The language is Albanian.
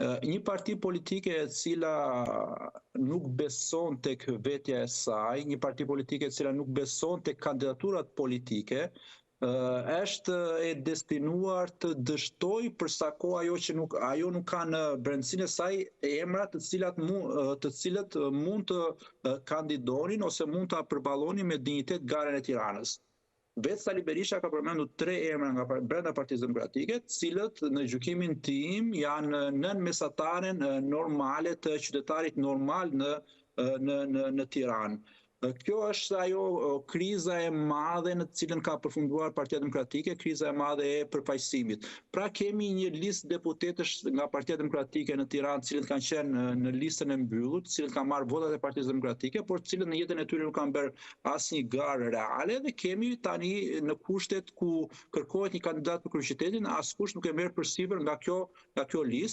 Një parti politike e cila nuk beson tek vetja e saj, një parti politike e cila nuk beson tek kandidaturat politike, është e destinuar të dështoj përsa kohë ajo nuk ka në brendësinë e saj emra të cilët mund të kandidonin ose mund të përballonin me dinjitet garën e Tiranës. Vetë Sali Berisha ka përmendur 3 emra nga brenda Partisë Demokratike, cilët në gjykimin tim janë nën mesataren normale të qytetarit normal në Tiranë. Kjo është ajo kriza e madhe në cilën ka përfunduar Partia Demokratike, kriza e madhe e përfaqësimit. Pra kemi një listë deputetësh nga Partia Demokratike në Tiranë, cilët kanë qenë në listën e mbyllur, cilët kanë marrë votat e Partisë Demokratike, por cilët në jetën e tyre nuk kanë bërë asnjë garë reale, dhe kemi tani në kushtet ku kërkohet një kandidat për kryeqytetin, askush nuk e merr përsipër nga kjo listë.